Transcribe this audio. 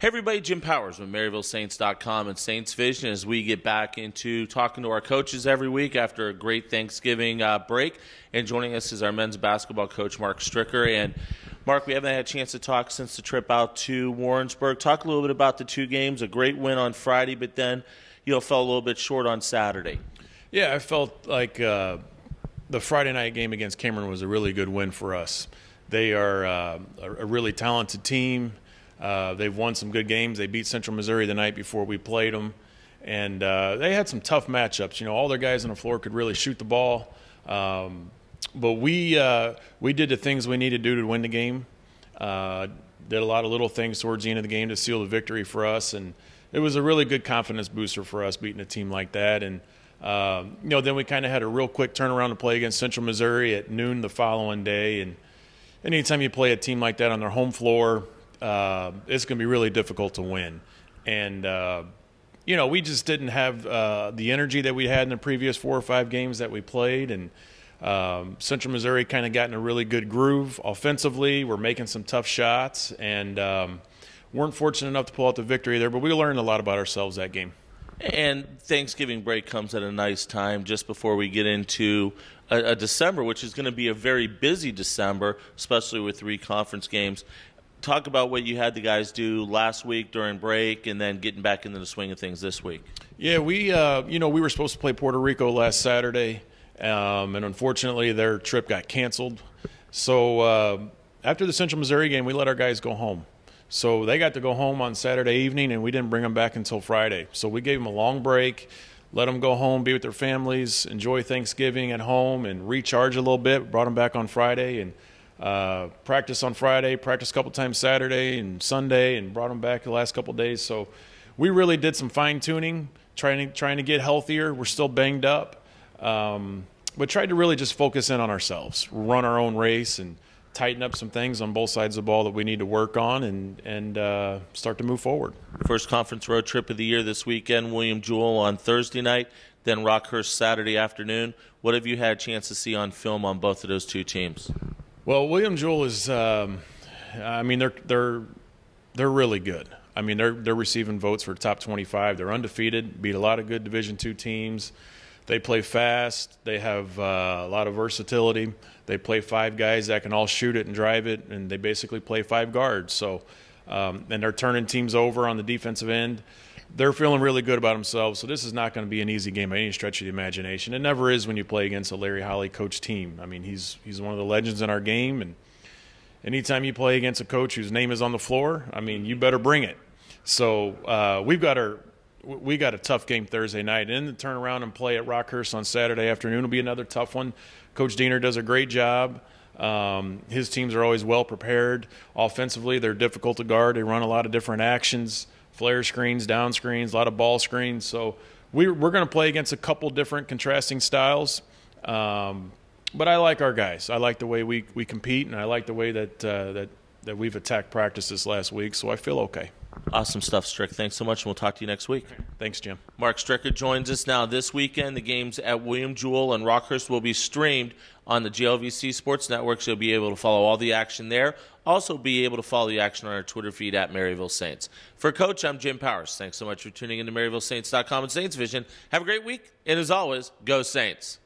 Hey everybody, Jim Powers with MaryvilleSaints.com and Saints Vision as we get back into talking to our coaches every week after a great Thanksgiving break. And joining us is our men's basketball coach, Marc Stricker. And Marc, we haven't had a chance to talk since the trip out to Warrensburg. Talk a little bit about the two games, a great win on Friday, but then fell a little bit short on Saturday. Yeah, I felt like the Friday night game against Cameron was a really good win for us. They are a really talented team. They've won some good games. They beat Central Missouri the night before we played them. And they had some tough matchups. All their guys on the floor could really shoot the ball. But we did the things we needed to do to win the game. Did a lot of little things towards the end of the game to seal the victory for us. And it was a really good confidence booster for us beating a team like that. And, then we kind of had a real quick turnaround to play against Central Missouri at noon the following day. And anytime you play a team like that on their home floor, it's going to be really difficult to win. And, we just didn't have the energy that we had in the previous 4 or 5 games that we played. And Central Missouri kind of got in a really good groove offensively. We're making some tough shots and weren't fortunate enough to pull out the victory there. But we learned a lot about ourselves that game. And Thanksgiving break comes at a nice time just before we get into a December, which is going to be a very busy December, especially with 3 conference games. Talk about what you had the guys do last week during break and then getting back into the swing of things this week. Yeah, we were supposed to play Puerto Rico last Saturday, and unfortunately their trip got canceled. So after the Central Missouri game, we let our guys go home. So they got to go home on Saturday evening, and we didn't bring them back until Friday. So we gave them a long break, let them go home, be with their families, enjoy Thanksgiving at home, and recharge a little bit. Brought them back on Friday and practice on Friday, practice a couple times Saturday and Sunday, and brought them back the last couple of days. So we really did some fine-tuning, trying to get healthier. We're still banged up, but tried to really just focus in on ourselves, run our own race, and tighten up some things on both sides of the ball that we need to work on and start to move forward. First conference road trip of the year this weekend, William Jewell on Thursday night, then Rockhurst Saturday afternoon. What have you had a chance to see on film on both of those two teams? Well, William Jewell is, they're really good. I mean, they're receiving votes for top 25. They're undefeated, beat a lot of good Division II teams. They play fast. They have a lot of versatility. They play 5 guys that can all shoot it and drive it, and they basically play 5 guards. So, and they're turning teams over on the defensive end. They're feeling really good about themselves. So this is not going to be an easy game by any stretch of the imagination. It never is when you play against a Larry Holly coach team. I mean, he's one of the legends in our game, and anytime you play against a coach whose name is on the floor, I mean, you better bring it. So we got a tough game Thursday night, and then to turn around and play at Rockhurst on Saturday afternoon will be another tough one. Coach Diener does a great job. His teams are always well prepared. Offensively, they're difficult to guard. They run a lot of different actions, flare screens, down screens, a lot of ball screens. So we're going to play against a couple different contrasting styles. But I like our guys. I like the way we compete, and I like the way that we've attacked practice this last week. So I feel okay. Awesome stuff, Strick. Thanks so much, and we'll talk to you next week. Thanks, Jim. Marc Stricker joins us now. This weekend, the games at William Jewell and Rockhurst will be streamed on the GLVC Sports Network, so you'll be able to follow all the action there. Also be able to follow the action on our Twitter feed at Maryville Saints. For Coach, I'm Jim Powers. Thanks so much for tuning in to MaryvilleSaints.com and Saints Vision. Have a great week, and as always, go Saints.